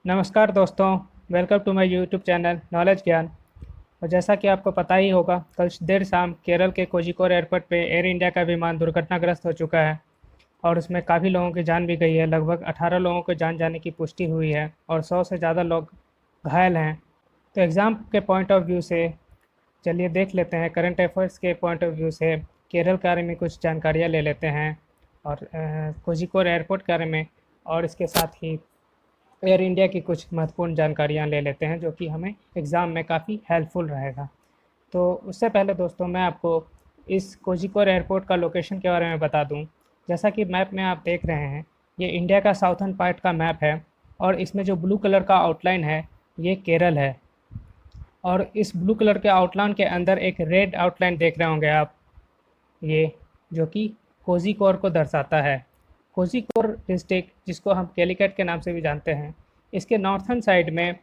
नमस्कार दोस्तों। Welcome to my YouTube channel knowledge Gyan. और जैसा कि आपको पता ही होगा, कल देर शाम केरल के कोझिकोड एयरपोर्ट पे एयर इंडिया का विमान दुर्घटनाग्रस्त हो चुका है और उसमें काफ़ी लोगों की जान भी गई है। लगभग 18 लोगों को जान जाने की पुष्टि हुई है और 100 से ज़्यादा लोग घायल हैं। तो एग्ज़ाम के पॉइंट ऑफ व्यू से चलिए देख लेते हैं, करंट अफेयर्स के पॉइंट ऑफ व्यू से केरल के बारे में कुछ जानकारियाँ ले लेते हैं और कोझिकोड एयरपोर्ट के बारे में, और इसके साथ ही एयर इंडिया की कुछ महत्वपूर्ण जानकारियाँ ले लेते हैं जो कि हमें एग्ज़ाम में काफ़ी हेल्पफुल रहेगा। तो उससे पहले दोस्तों मैं आपको इस कोझिकोड एयरपोर्ट का लोकेशन के बारे में बता दूं। जैसा कि मैप में आप देख रहे हैं, ये इंडिया का साउथर्न पार्ट का मैप है और इसमें जो ब्लू कलर का आउटलाइन है ये केरल है। और इस ब्लू कलर के आउटलाइन के अंदर एक रेड आउटलाइन देख रहे होंगे आप, ये जो कि कोझिकोड को दर्शाता है। कोझिकोड डिस्ट्रिक्ट, जिसको हम कैलीकट के नाम से भी जानते हैं, इसके नॉर्थर्न साइड में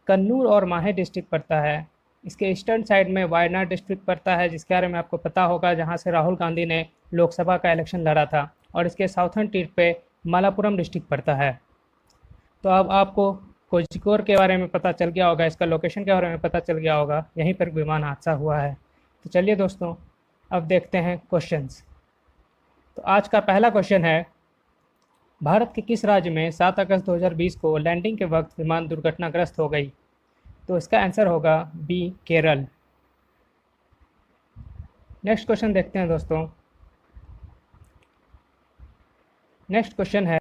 कन्नूर और माहे डिस्ट्रिक्ट पड़ता है। इसके ईस्टर्न साइड में वायनाड डिस्ट्रिक्ट पड़ता है, जिसके बारे में आपको पता होगा, जहां से राहुल गांधी ने लोकसभा का इलेक्शन लड़ा था। और इसके साउथर्न टिप पे मलापुरम डिस्ट्रिक्ट पड़ता है। तो अब आपको कोझिकोड के बारे में पता चल गया होगा, इसका लोकेशन के बारे में पता चल गया होगा, यहीं पर विमान हादसा हुआ है। तो चलिए दोस्तों, अब देखते हैं क्वेश्चंस। तो आज का पहला क्वेश्चन है, भारत के किस राज्य में 7 अगस्त 2020 को लैंडिंग के वक्त विमान दुर्घटनाग्रस्त हो गई? तो इसका आंसर होगा बी, केरल। नेक्स्ट क्वेश्चन देखते हैं दोस्तों। नेक्स्ट क्वेश्चन है,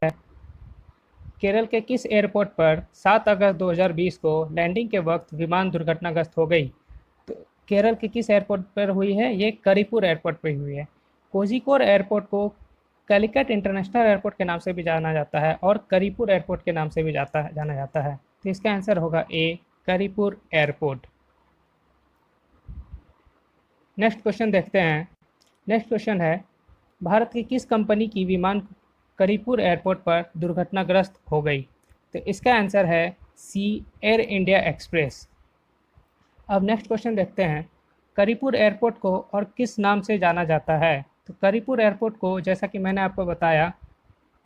केरल के किस एयरपोर्ट पर 7 अगस्त 2020 को लैंडिंग के वक्त विमान दुर्घटनाग्रस्त हो गई? तो केरल के किस एयरपोर्ट पर हुई है? ये करीपुर एयरपोर्ट पर हुई है। कोझिकोड एयरपोर्ट को कैलिकट इंटरनेशनल एयरपोर्ट के नाम से भी जाना जाता है और करीपुर एयरपोर्ट के नाम से भी जाना जाता है। तो इसका आंसर होगा ए, करीपुर एयरपोर्ट। नेक्स्ट क्वेश्चन देखते हैं। नेक्स्ट क्वेश्चन है, भारत की किस कंपनी की विमान करीपुर एयरपोर्ट पर दुर्घटनाग्रस्त हो गई? तो इसका आंसर है सी, एयर इंडिया एक्सप्रेस। अब नेक्स्ट क्वेश्चन देखते हैं, करीपुर एयरपोर्ट को और किस नाम से जाना जाता है? तो करीपुर एयरपोर्ट को, जैसा कि मैंने आपको बताया,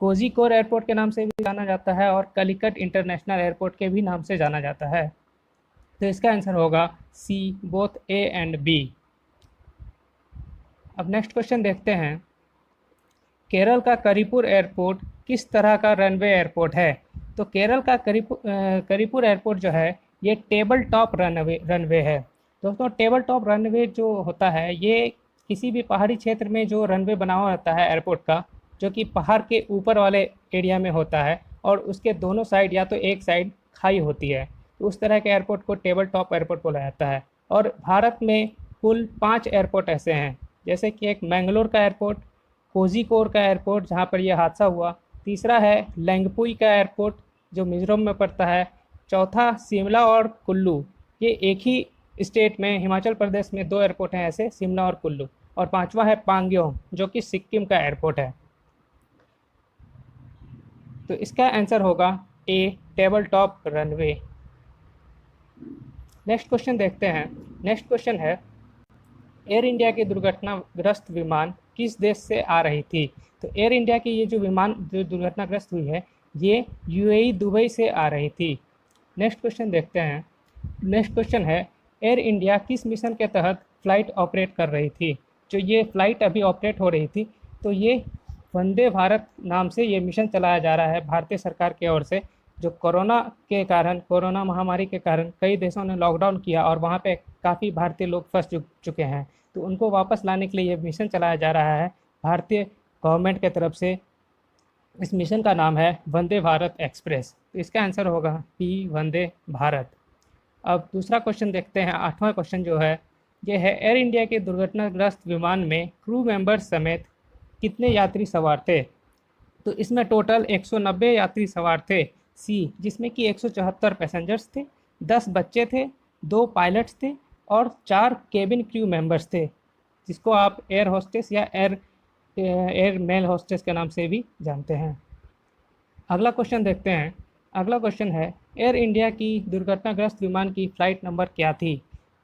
कोझिकोड एयरपोर्ट के नाम से भी जाना जाता है और कलिकट इंटरनेशनल एयरपोर्ट के भी नाम से जाना जाता है। तो इसका आंसर होगा सी, बोथ ए एंड बी। अब नेक्स्ट क्वेश्चन देखते हैं, केरल का करीपुर एयरपोर्ट किस तरह का रनवे एयरपोर्ट है? तो केरल का करीपुर एयरपोर्ट जो है, ये टेबल टॉप रनवे है। दोस्तों, टेबल टॉप रनवे जो होता है, ये किसी भी पहाड़ी क्षेत्र में जो रनवे बना हुआ रहता है एयरपोर्ट का, जो कि पहाड़ के ऊपर वाले एरिया में होता है और उसके दोनों साइड या तो एक साइड खाई होती है, तो उस तरह के एयरपोर्ट को टेबल टॉप एयरपोर्ट बोला जाता है। और भारत में कुल 5 एयरपोर्ट ऐसे हैं, जैसे कि एक मैंगलोर का एयरपोर्ट, कोझिकोड का एयरपोर्ट जहाँ पर यह हादसा हुआ, तीसरा है लेंगपुई का एयरपोर्ट जो मिजोरम में पड़ता है, चौथा शिमला और कुल्लू, ये एक ही स्टेट में हिमाचल प्रदेश में 2 एयरपोर्ट हैं ऐसे, शिमला और कुल्लू, और पांचवा है पांग्योंग जो कि सिक्किम का एयरपोर्ट है। तो इसका आंसर होगा A, table top runway. Next question देखते हैं। नेक्स्ट क्वेश्चन है, एयर इंडिया की दुर्घटनाग्रस्त विमान किस देश से आ रही थी? तो एयर इंडिया की ये जो विमान जो दुर्घटनाग्रस्त हुई है, ये यूएई दुबई से आ रही थी। नेक्स्ट क्वेश्चन देखते हैं। नेक्स्ट क्वेश्चन है, एयर इंडिया किस मिशन के तहत फ़्लाइट ऑपरेट कर रही थी? जो ये फ़्लाइट अभी ऑपरेट हो रही थी, तो ये वंदे भारत नाम से ये मिशन चलाया जा रहा है भारतीय सरकार की ओर से। जो कोरोना महामारी के कारण कई देशों ने लॉकडाउन किया और वहाँ पे काफ़ी भारतीय लोग फंस चुके हैं, तो उनको वापस लाने के लिए ये मिशन चलाया जा रहा है भारतीय गवर्नमेंट के तरफ से। इस मिशन का नाम है वंदे भारत एक्सप्रेस। तो इसका आंसर होगा पी, वंदे भारत। अब दूसरा क्वेश्चन देखते हैं। 8वां क्वेश्चन जो है, ये है, एयर इंडिया के दुर्घटनाग्रस्त विमान में क्रू मेंबर्स समेत कितने यात्री सवार थे? तो इसमें टोटल 190 यात्री सवार थे, सी, जिसमें कि 174 पैसेंजर्स थे, 10 बच्चे थे, 2 पायलट्स थे और 4 केबिन क्रू मेंबर्स थे, जिसको आप एयर होस्टेस या एयर मेल होस्टेस के नाम से भी जानते हैं। अगला क्वेश्चन देखते हैं। अगला क्वेश्चन है, एयर इंडिया की दुर्घटनाग्रस्त विमान की फ़्लाइट नंबर क्या थी?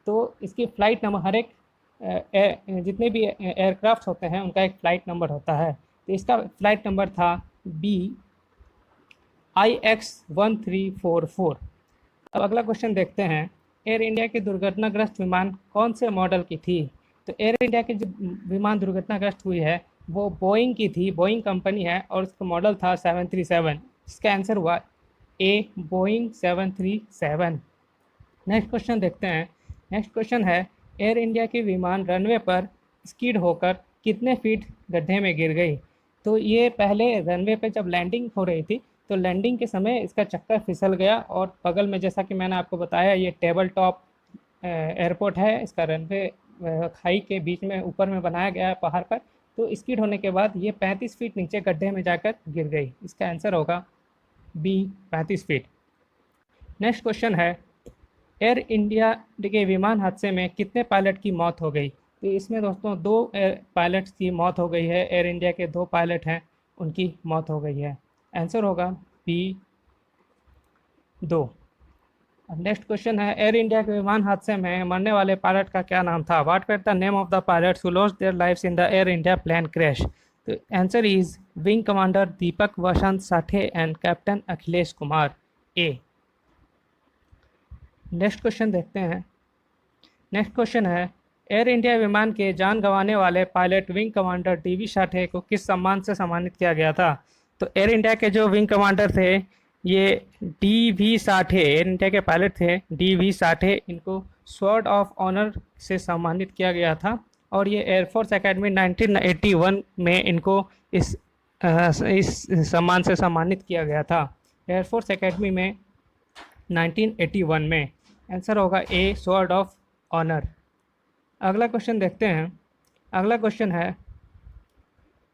तो इसकी फ़्लाइट नंबर, हर एक जितने भी एयरक्राफ्ट होते हैं उनका एक फ़्लाइट नंबर होता है, तो इसका फ़्लाइट नंबर था बी, IX1344। अब अगला क्वेश्चन देखते हैं, एयर इंडिया की दुर्घटनाग्रस्त विमान कौन से मॉडल की थी? तो एयर इंडिया की जो विमान दुर्घटनाग्रस्त हुई है वो बोइंग की थी, बोइंग कंपनी है और उसका मॉडल था 737। इसका आंसर हुआ ए, बोइंग 737। नेक्स्ट क्वेश्चन देखते हैं। नेक्स्ट क्वेश्चन है, एयर इंडिया की विमान रनवे पर स्कीड होकर कितने फीट गड्ढे में गिर गई? तो ये पहले रनवे पे जब लैंडिंग हो रही थी तो लैंडिंग के समय इसका चक्का फिसल गया और बगल में, जैसा कि मैंने आपको बताया, ये टेबल टॉप एयरपोर्ट है। इसका रनवे खाई के बीच में ऊपर में बनाया गया है पहाड़ पर। तो स्कीड होने के बाद ये 35 फीट नीचे गड्ढे में जाकर गिर गई। इसका आंसर होगा बी, 35 फीट। नेक्स्ट क्वेश्चन है, एयर इंडिया के विमान हादसे में कितने पायलट की मौत हो गई? तो इसमें दोस्तों दो पायलट्स की मौत हो गई है। एयर इंडिया के दो पायलट हैं, उनकी मौत हो गई है। आंसर होगा बी, 2। नेक्स्ट क्वेश्चन है, एयर इंडिया के विमान हादसे में मरने वाले पायलट का क्या नाम था? What were the name of the pilots who lost their lives in the Air India plane crash? तो answer is wing commander Deepak Vasant Sathe and captain Akhilesh Kumar, A. Next question देखते हैं। नेक्स्ट क्वेश्चन है, एयर इंडिया विमान के जान गंवाने वाले pilot wing commander DV Sathe को किस सम्मान से सम्मानित किया गया था? तो एयर इंडिया के जो विंग कमांडर थे ये डीवी साठे, एयर इंडिया के पायलट थे डीवी साठे, इनको स्वॉर्ड ऑफ ऑनर से सम्मानित किया गया था। और ये एयरफोर्स एकेडमी 1981 में इनको इस सम्मान से सम्मानित किया गया था, एयरफोर्स एकेडमी में 1981 में। आंसर होगा ए, स्वॉर्ड ऑफ ऑनर। अगला क्वेश्चन देखते हैं। अगला क्वेश्चन है,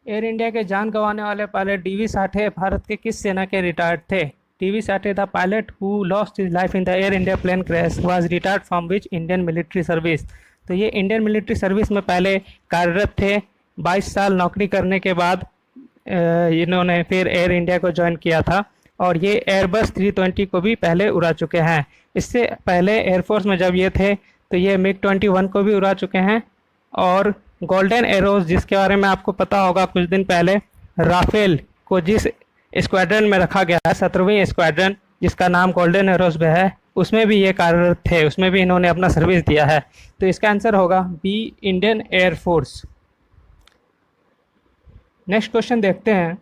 एयर इंडिया के जान गंवाने वाले पायलट डीवी साठे भारत के किस सेना के रिटायर्ड थे? DV Sathe the pilot who lost his life in the Air India plane crash was retired from which Indian military service? तो ये इंडियन मिलिट्री सर्विस में पहले कार्यरत थे। 22 साल नौकरी करने के बाद इन्होंने फिर एयर इंडिया को ज्वाइन किया था और ये एयरबस 320 को भी पहले उड़ा चुके हैं। इससे पहले एयरफोर्स में जब ये थे तो ये मिग 21 को भी उड़ा चुके हैं। और गोल्डन एरोज, जिसके बारे में आपको पता होगा, कुछ दिन पहले राफेल को जिस स्क्वाड्रन में रखा गया है, 17वीं स्क्वाड्रन, जिसका नाम गोल्डन एरोज में है, उसमें भी ये कार्यरत थे, उसमें भी इन्होंने अपना सर्विस दिया है। तो इसका आंसर होगा B, Indian air force. Next question देखते हैं।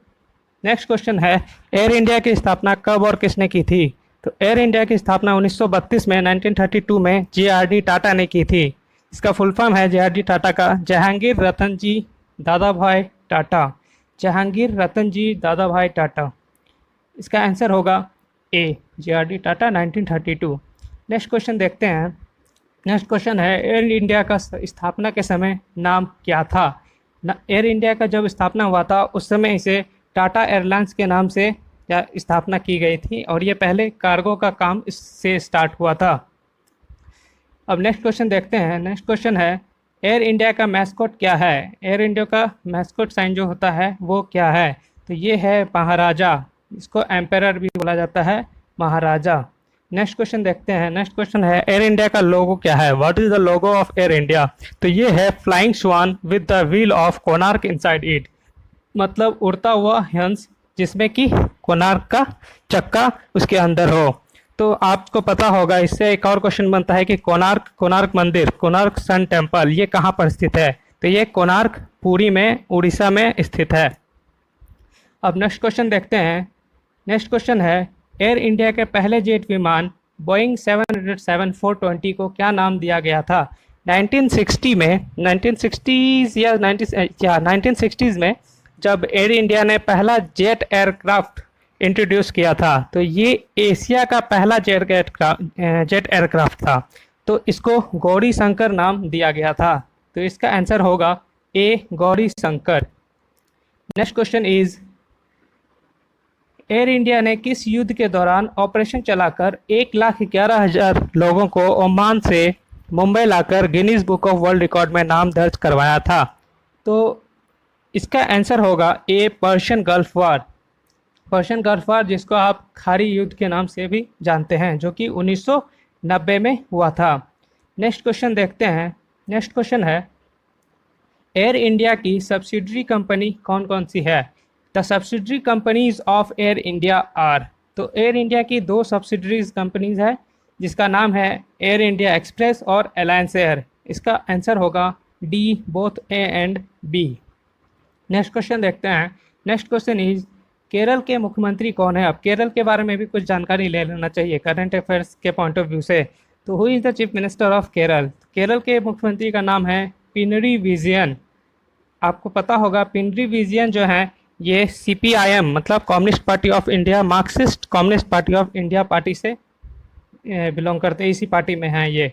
नेक्स्ट क्वेश्चन है, एयर इंडिया की स्थापना कब और किसने की थी? तो एयर इंडिया की स्थापना 1932 में 1932 में JRD टाटा ने की थी। इसका फुल फॉर्म है JRD टाटा का जहांगीर रतन जी दादाभाई टाटा, जहांगीर रतन जी दादाभाई टाटा। इसका आंसर होगा ए, JRD टाटा 1932। नेक्स्ट क्वेश्चन देखते हैं। नेक्स्ट क्वेश्चन है, एयर इंडिया का स्थापना के समय नाम क्या था? एयर इंडिया का जब स्थापना हुआ था उस समय इसे टाटा एयरलाइंस के नाम से स्थापना की गई थी और ये पहले कार्गो का काम इससे स्टार्ट हुआ था। अब नेक्स्ट क्वेश्चन देखते हैं। नेक्स्ट क्वेश्चन है, एयर इंडिया का मैस्कॉट क्या है? एयर इंडिया का मैस्कॉट साइन जो होता है वो क्या है? तो ये है महाराजा, इसको एम्पेरर भी बोला जाता है, महाराजा। नेक्स्ट क्वेश्चन देखते हैं। नेक्स्ट क्वेश्चन है, एयर इंडिया का लोगो क्या है? What is the logo of Air India? तो ये है flying swan with the wheel of Konark inside it, मतलब उड़ता हुआ हंस जिसमें कि कोणार्क का चक्का उसके अंदर हो। तो आपको पता होगा, इससे एक और क्वेश्चन बनता है कि कोणार्क मंदिर, कोणार्क सन टेम्पल, ये कहाँ पर स्थित है? तो ये कोणार्क पुरी में, उड़ीसा में स्थित है। अब नेक्स्ट क्वेश्चन देखते हैं। नेक्स्ट क्वेश्चन है, एयर इंडिया के पहले जेट विमान बोइंग 707-420 को क्या नाम दिया गया था? 1960 में, 1960s या 1960s में जब एयर इंडिया ने पहला जेट एयरक्राफ्ट इंट्रोड्यूस किया था, तो ये एशिया का पहला जेट एयरक्राफ्ट था, तो इसको गौरी शंकर नाम दिया गया था। तो इसका आंसर होगा A, Gauri Shankar. Next question is, Air India ने किस युद्ध के दौरान ऑपरेशन चलाकर 1,11,000 लोगों को ओमान से मुंबई लाकर Guinness book of world record में नाम दर्ज करवाया था? तो इसका आंसर होगा A, Persian gulf war. Persian gulf war, जिसको आप खारी युद्ध के नाम से भी जानते हैं, जो कि 1990 में हुआ था। नेक्स्ट क्वेश्चन देखते हैं। नेक्स्ट क्वेश्चन है, एयर इंडिया की सब्सिडरी कंपनी कौन कौन सी है? The subsidiary companies of Air India are. तो एयर इंडिया की 2 सब्सिडरीज कंपनीज है जिसका नाम है एयर इंडिया एक्सप्रेस और अलायंस एयर। इसका आंसर होगा D, both A and B. Next question देखते हैं। नेक्स्ट क्वेश्चन इज केरल के मुख्यमंत्री कौन है। अब केरल के बारे में भी कुछ जानकारी ले लेना चाहिए करंट अफेयर्स के पॉइंट ऑफ व्यू से। तो who is the chief minister of Kerala. Kerala के मुख्यमंत्री का नाम है पिनरी विजयन। आपको पता होगा पिनरी विजयन जो है ये CPIM मतलब communist party of India, Marxist communist party of India party से बिलोंग करते हैं, इसी पार्टी में हैं ये।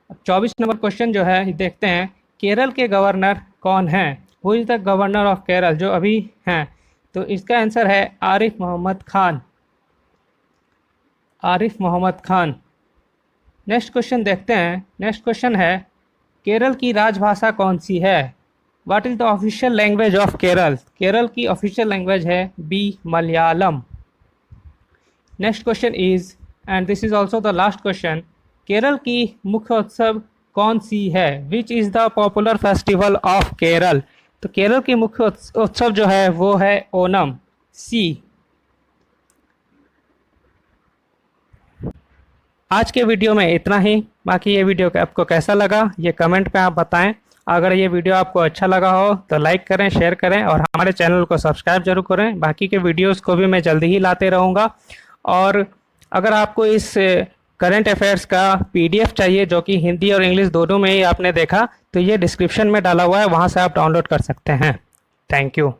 अब 24 नंबर क्वेश्चन जो है देखते हैं। केरल के गवर्नर कौन हैं। Who is the governor of Kerala जो अभी हैं। तो इसका आंसर है आरिफ मोहम्मद खान। आरिफ मोहम्मद खान। नेक्स्ट क्वेश्चन देखते हैं। नेक्स्ट क्वेश्चन है केरल की राजभाषा कौन सी है। What is the official language of Kerala. Kerala की ऑफिशियल लैंग्वेज है B, Malayalam. Next question is, and this is also the last question, Kerala की मुख्य उत्सव कौन सी है। Which is the popular festival of Kerala. तो केरल की मुख्य उत्सव जो है वो है ओनम, सी। आज के वीडियो में इतना ही। बाकी ये वीडियो आपको कैसा लगा ये कमेंट पे आप बताएं। अगर ये वीडियो आपको अच्छा लगा हो तो लाइक करें, शेयर करें और हमारे चैनल को सब्सक्राइब जरूर करें। बाकी के वीडियोस को भी मैं जल्दी ही लाते रहूँगा। और अगर आपको इस करंट अफेयर्स का PDF चाहिए जो कि हिंदी और इंग्लिश दोनों में ही आपने देखा, तो ये डिस्क्रिप्शन में डाला हुआ है, वहाँ से आप डाउनलोड कर सकते हैं। Thank you.